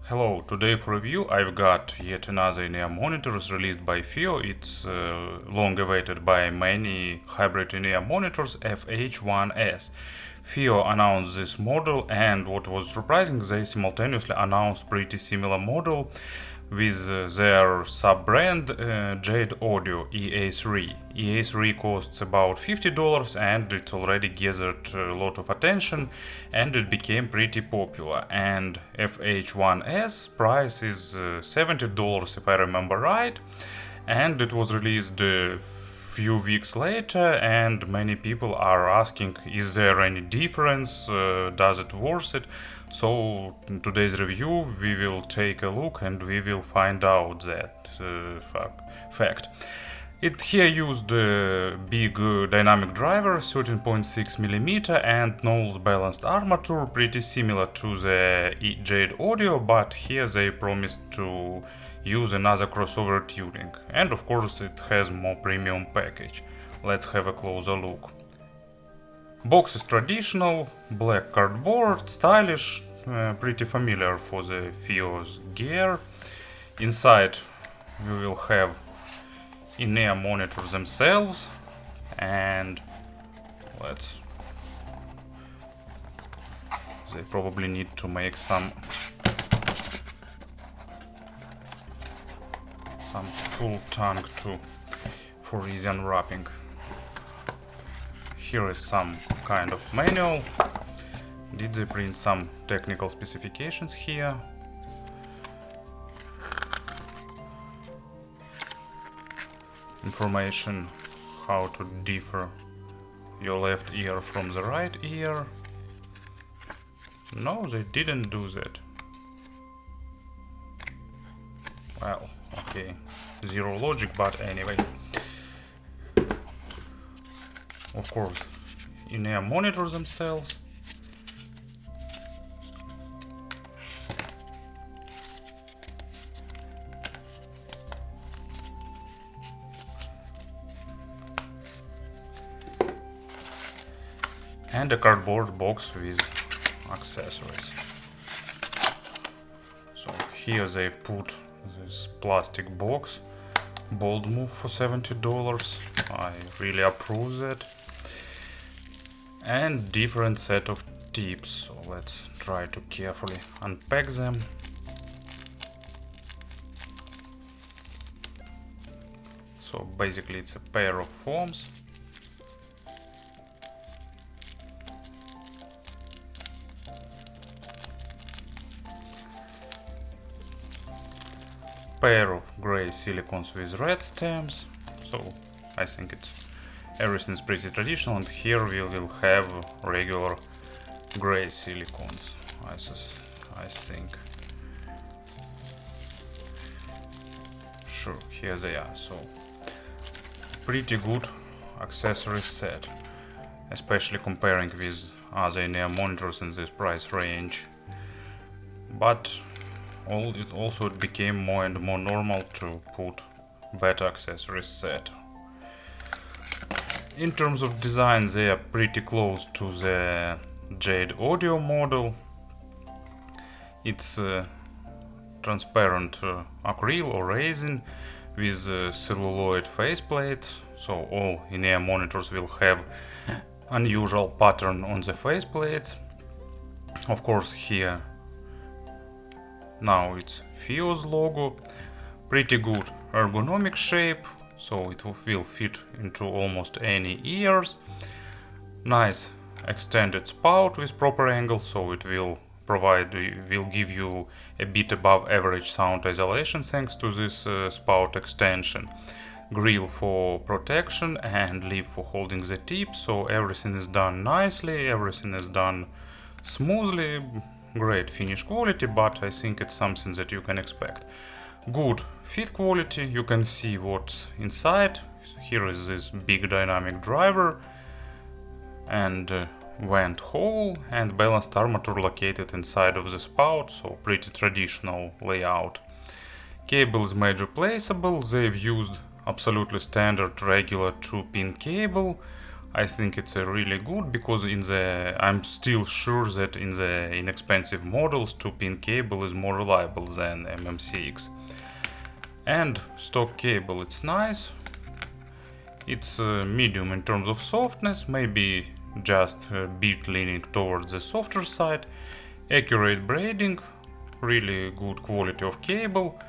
Hello, today for review I've got yet another in-ear monitors released by FiiO. It's long awaited by many hybrid in-ear monitors FH1s. FiiO announced this model, and what was surprising, they simultaneously announced pretty similar model with their sub-brand Jade Audio EA3. EA3 costs about $50 and it's already gathered a lot of attention and it became pretty popular. And FH1s price is $70 if I remember right, and it was released a few weeks later, and many people are asking, is there any difference, does it worth it? So in today's review we will take a look and we will find out that fact. It here used a big dynamic driver, 13.6mm, and Knowles balanced armature, pretty similar to the Jade Audio, but here they promised to use another crossover tuning, and of course it has more premium package. Let's have a closer look. Box is traditional, black cardboard, stylish, pretty familiar for the FiiO's gear. Inside we will have in-ear monitors themselves, and they probably need to make some full tongue for easy unwrapping. Here is some kind of manual. Did they print some technical specifications here? Information how to differ your left ear from the right ear. No, they didn't do that. Well, okay, zero logic, but anyway. Of course, in-ear monitors themselves. And a cardboard box with accessories. So here they've put this plastic box, bold move for $70. I really approve that. And different set of tips, so let's try to carefully unpack them. So basically it's a pair of foams. Pair of gray silicons with red stems, so I think everything's pretty traditional, and here we will have regular gray silicons, I think. Sure, here they are, so pretty good accessory set, especially comparing with other in-ear monitors in this price range. But it also became more and more normal to put better accessories set. In terms of design, they are pretty close to the Jade Audio model. It's transparent acrylic or resin with celluloid faceplate, so all in-ear monitors will have unusual pattern on the faceplates. Of course, here now it's FiiO's logo, pretty good ergonomic shape, so it will fit into almost any ears. Nice extended spout with proper angle, so it will give you a bit above average sound isolation thanks to this spout extension. Grill for protection and lip for holding the tip, so everything is done nicely, everything is done smoothly. Great finish quality, but I think it's something that you can expect. Good fit quality, you can see what's inside. Here is this big dynamic driver and vent hole and balanced armature located inside of the spout, so pretty traditional layout. Cable is made replaceable, they've used absolutely standard regular 2-pin cable. I think it's really good because I'm still sure that in the inexpensive models 2-pin cable is more reliable than MMCX. And stock cable, it's nice. It's medium in terms of softness, maybe just a bit leaning towards the softer side. Accurate braiding, really good quality of cable.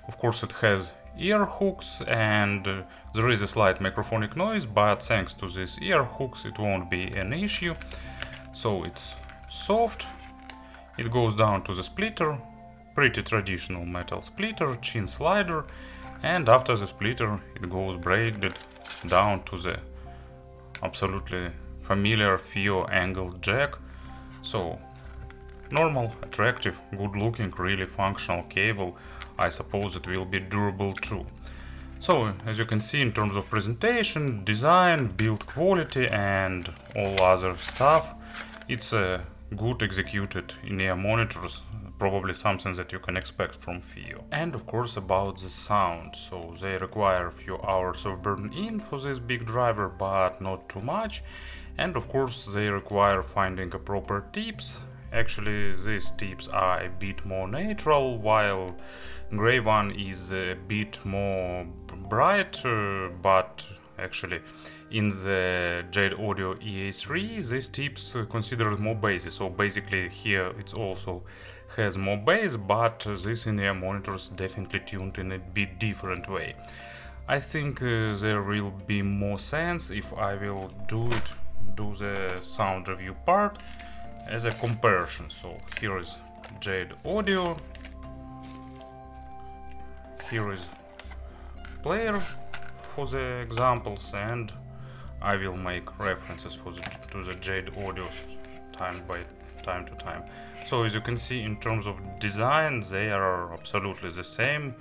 Of course it has ear hooks and there is a slight microphonic noise, but thanks to these ear hooks it won't be an issue. So it's soft, it goes down to the splitter, pretty traditional metal splitter, chin slider, and after the splitter it goes braided down to the absolutely familiar FiiO angled jack. So normal, attractive, good looking, really functional cable. I suppose it will be durable too. So as you can see, in terms of presentation, design, build quality and all other stuff, it's good executed in-ear monitors, probably something that you can expect from FiiO. And of course about the sound, so they require a few hours of burn-in for this big driver, but not too much. And of course they require finding a proper tips. Actually these tips are a bit more natural, while gray one is a bit more bright, but actually in the Jade Audio EA3 these tips considered more bassy, so basically here it also has more bass, but this in-ear monitors definitely tuned in a bit different way. I think there will be more sense if I will do the sound review part as a comparison. So here is Jade Audio, here is player for the examples, and I will make references to the Jade Audios time to time. So as you can see, in terms of design they are absolutely the same,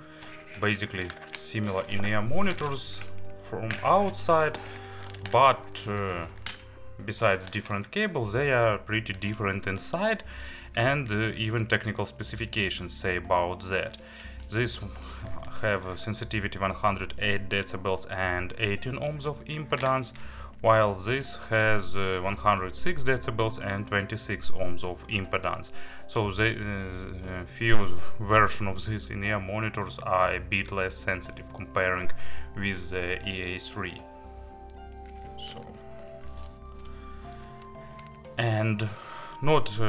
basically similar in-ear monitors from outside, but besides different cables they are pretty different inside, and even technical specifications say about that. This have a sensitivity 108 decibels and 18 ohms of impedance, while this has 106 decibels and 26 ohms of impedance. So the FiiO's version of this in-ear monitors are a bit less sensitive comparing with the EA3. So, and not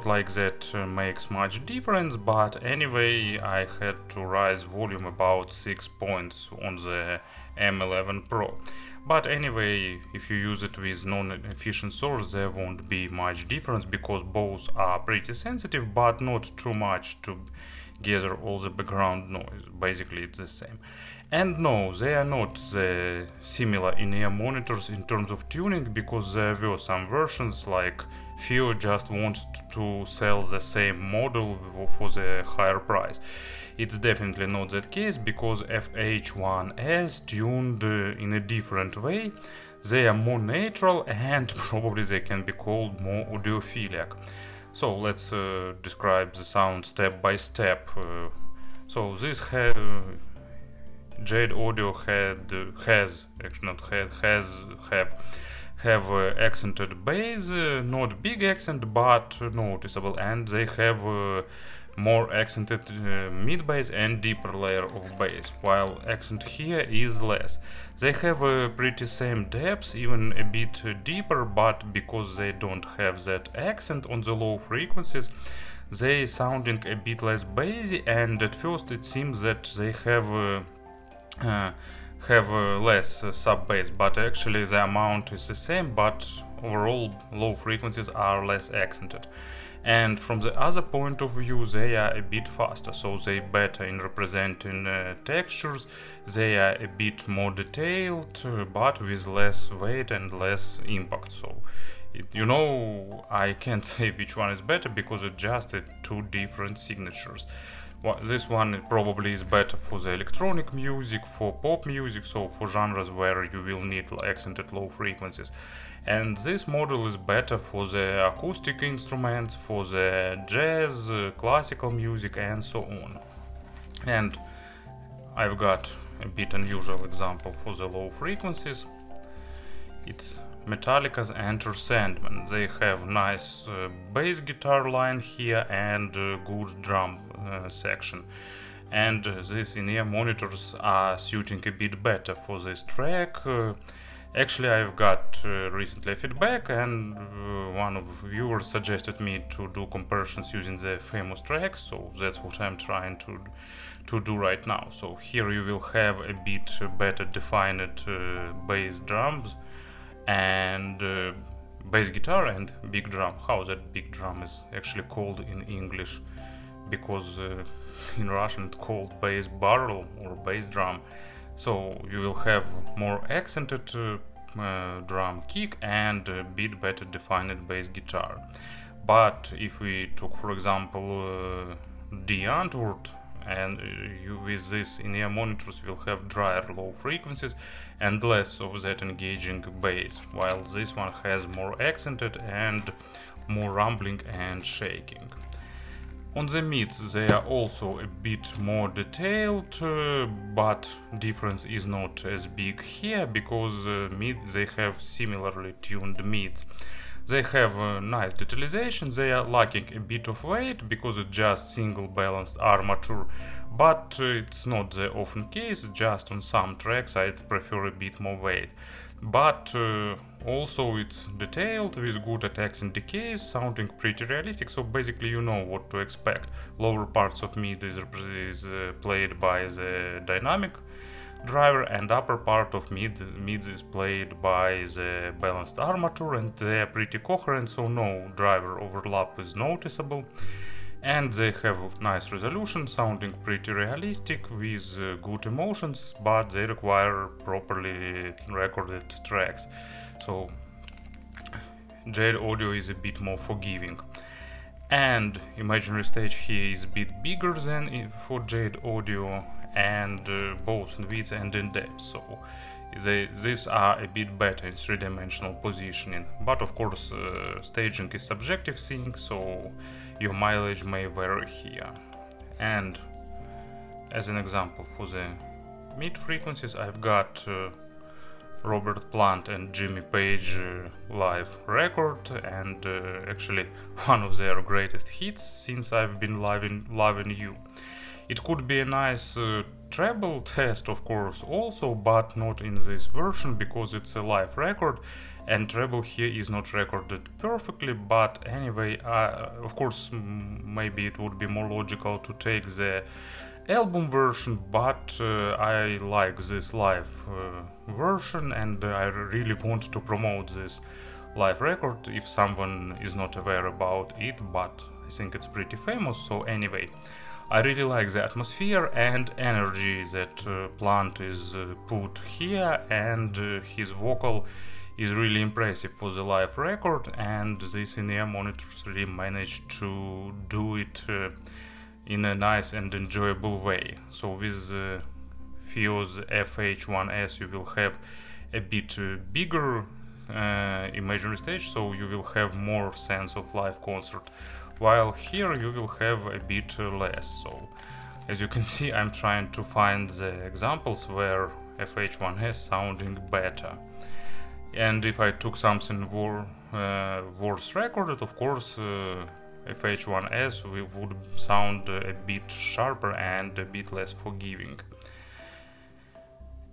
like that makes much difference, but anyway I had to raise volume about 6 points on the M11 Pro. But anyway, if you use it with non-efficient source there won't be much difference, because both are pretty sensitive but not too much to gather all the background noise. Basically it's the same. And no, they are not the similar in-ear monitors in terms of tuning, because there were some versions like FiiO just wants to sell the same model for the higher price. It's definitely not that case, because FH1s tuned in a different way. They are more natural and probably they can be called more audiophilic. So let's describe the sound step by step. So this Jade Audio have accented bass, not big accent but noticeable, and they have more accented mid bass and deeper layer of bass, while accent here is less. They have a pretty same depth, even a bit deeper, but because they don't have that accent on the low frequencies, they sounding a bit less bassy, and at first it seems that they have less sub bass, but actually the amount is the same, but overall low frequencies are less accented. And from the other point of view they are a bit faster, so they better in representing textures, they are a bit more detailed, but with less weight and less impact. So I can't say which one is better, because it's just two different signatures. This one probably is better for the electronic music, for pop music, so for genres where you will need accented low frequencies. And this model is better for the acoustic instruments, for the jazz, classical music and so on. And I've got a bit unusual example for the low frequencies. It's Metallica's Enter Sandman. They have nice bass guitar line here and good drum section. And these in-ear monitors are suiting a bit better for this track. Actually, I've got recently feedback, and one of the viewers suggested me to do comparisons using the famous tracks, so that's what I'm trying to do right now. So here you will have a bit better defined bass drums and bass guitar and big drum. How that big drum is actually called in English, because in Russian it's called bass barrel or bass drum. So you will have more accented drum kick and a bit better defined bass guitar. But if we took, for example, the Antwoord, and you with this in-ear monitors will have drier low frequencies and less of that engaging bass, while this one has more accented and more rumbling and shaking. On the mids they are also a bit more detailed, but difference is not as big here, because mid they have similarly tuned mids. They have nice detalization, they are lacking a bit of weight because it's just single balanced armature, but it's not the often case, just on some tracks I'd prefer a bit more weight. But also it's detailed with good attacks and decays, sounding pretty realistic, so basically you know what to expect. Lower parts of mid is played by the dynamic driver, and upper part of mids is played by the balanced armature, and they are pretty coherent, so no driver overlap is noticeable. And they have nice resolution, sounding pretty realistic with good emotions, but they require properly recorded tracks. So Jade Audio is a bit more forgiving. And imaginary stage here is a bit bigger than for Jade Audio, and both in width and in depth, so these are a bit better in three-dimensional positioning. But of course staging is subjective thing, so your mileage may vary here. And as an example for the mid frequencies, I've got Robert Plant and Jimmy Page live record, and actually one of their greatest hits since I've been loving you. It could be a nice treble test, of course, also, but not in this version because it's a live record and treble here is not recorded perfectly. But anyway, of course, maybe it would be more logical to take the album version, but I like this live version, and I really want to promote this live record if someone is not aware about it, but I think it's pretty famous. So anyway, I really like the atmosphere and energy that Plant is put here, and his vocal is really impressive for the live record, and these in-ear monitors really managed to do it in a nice and enjoyable way. So with FiiO's FH1s you will have a bit bigger imaginary stage, so you will have more sense of live concert, while here you will have a bit less. So as you can see, I'm trying to find the examples where FH1s sounding better. And if I took something worse recorded, of course FH1s would sound a bit sharper and a bit less forgiving.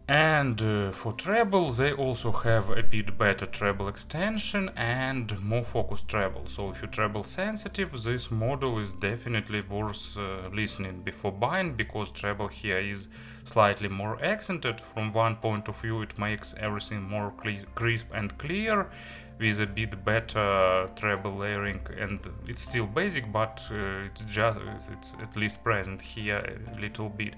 And for treble, they also have a bit better treble extension and more focused treble. So if you're treble sensitive, this model is definitely worth listening before buying, because treble here is slightly more accented. From one point of view, it makes everything more crisp and clear, with a bit better treble layering, and it's still basic, but it's at least present here a little bit,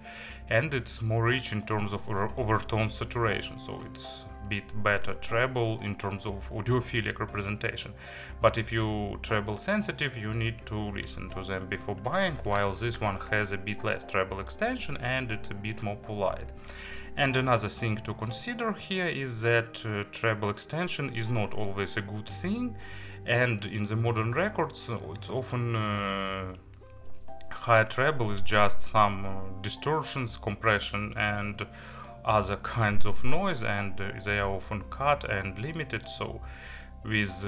and it's more rich in terms of overtone saturation, so it's a bit better treble in terms of audiophilic representation. But if you treble sensitive, you need to listen to them before buying, while this one has a bit less treble extension and it's a bit more polite. And another thing to consider here is that treble extension is not always a good thing, and in the modern records it's often higher treble is just some distortions, compression and other kinds of noise, and they are often cut and limited, so with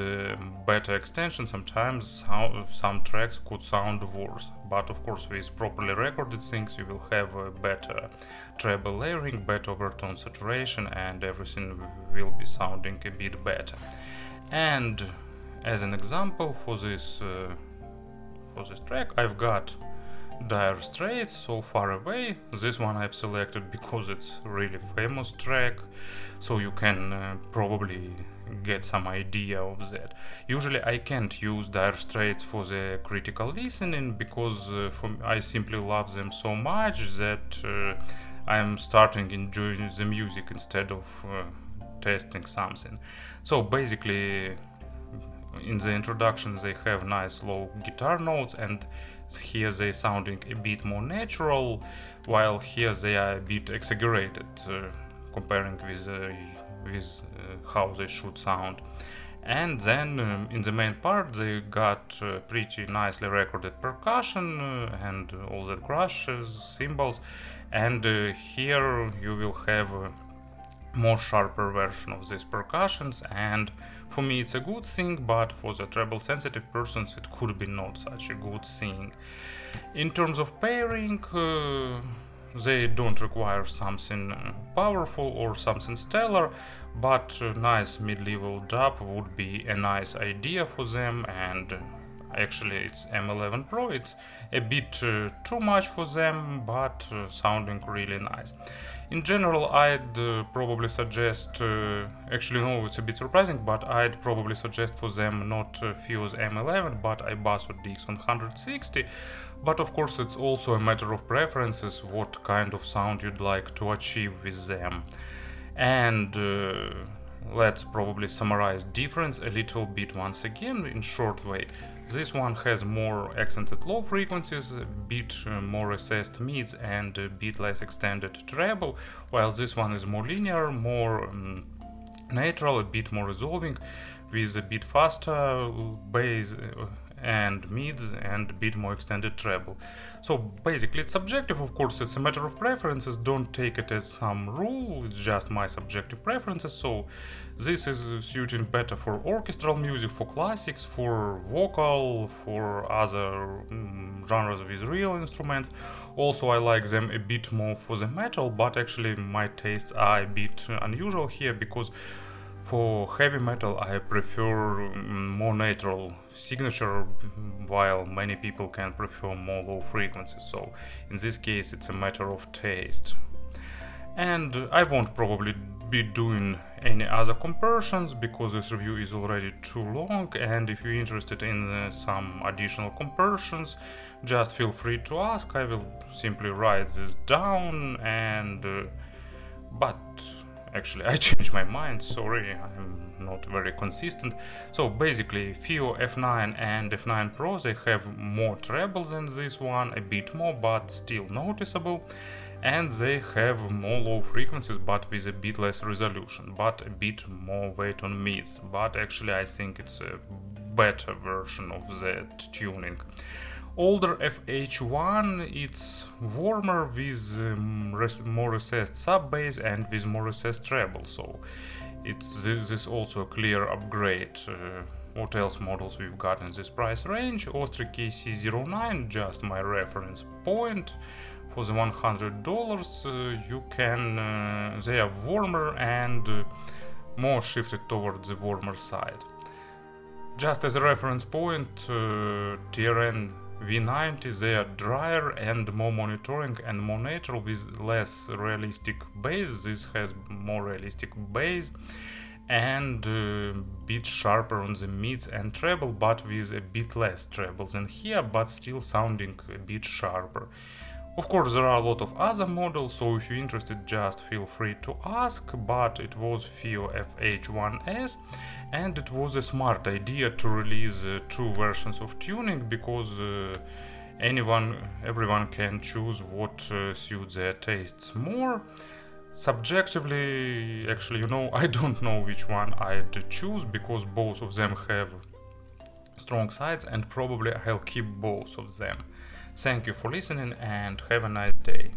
better extension sometimes some tracks could sound worse, but of course with properly recorded things you will have a better treble layering, better overtone saturation, and everything will be sounding a bit better. And as an example for this track I've got Dire Straits, So Far Away. This one I've selected because it's a really famous track, so you can probably get some idea of that. Usually I can't use Dire Straits for the critical listening because I simply love them so much that I'm starting enjoying the music instead of testing something. So basically in the introduction they have nice low guitar notes, and here they sounding a bit more natural, while here they are a bit exaggerated comparing with how they should sound. And then in the main part they got pretty nicely recorded percussion and all that crashes, cymbals, and here you will have more sharper version of these percussions, and for me it's a good thing, but for the treble sensitive persons it could be not such a good thing. In terms of pairing, they don't require something powerful or something stellar, but nice mid-level dub would be a nice idea for them, and actually it's M11 Pro, it's a bit too much for them, but sounding really nice. In general, I'd probably suggest, actually no, it's a bit surprising, but I'd probably suggest for them not FiiO's M11, but Ibasso DX160. But of course it's also a matter of preferences, what kind of sound you'd like to achieve with them. And let's probably summarize difference a little bit once again in short way. This one has more accented low frequencies, a bit more recessed mids, and a bit less extended treble, while this one is more linear, more natural, a bit more resolving, with a bit faster bass and mids and a bit more extended treble. So basically it's subjective, of course, it's a matter of preferences, don't take it as some rule, it's just my subjective preferences. So this is suiting better for orchestral music, for classics, for vocal, for other genres with real instruments. Also I like them a bit more for the metal, but actually my tastes are a bit unusual here, because for heavy metal I prefer more natural signature, while many people can prefer more low frequencies, so in this case it's a matter of taste. And I won't probably be doing any other comparisons because this review is already too long, and if you're interested in some additional comparisons, just feel free to ask, I will simply write this down. And but actually I changed my mind, sorry, I'm not very consistent. So basically FiiO F9 and F9 Pro, they have more treble than this one, a bit more but still noticeable, and they have more low frequencies but with a bit less resolution, but a bit more weight on mids, but actually I think it's a better version of that tuning. Older FH1, it's warmer with more recessed sub bass and with more recessed treble, so this is also a clear upgrade. What else models we've got in this price range? Ostre KC09, just my reference point. For the $100, you can they are warmer and more shifted towards the warmer side. Just as a reference point, TRN V90, they are drier and more monitoring and more natural with less realistic bass. This has more realistic bass and a bit sharper on the mids and treble, but with a bit less treble than here, but still sounding a bit sharper. Of course there are a lot of other models, so if you're interested just feel free to ask, but it was FiiO FH1s, and it was a smart idea to release two versions of tuning, because everyone can choose what suits their tastes more. Subjectively, actually, I don't know which one I'd choose, because both of them have strong sides, and probably I'll keep both of them. Thank you for listening and have a nice day.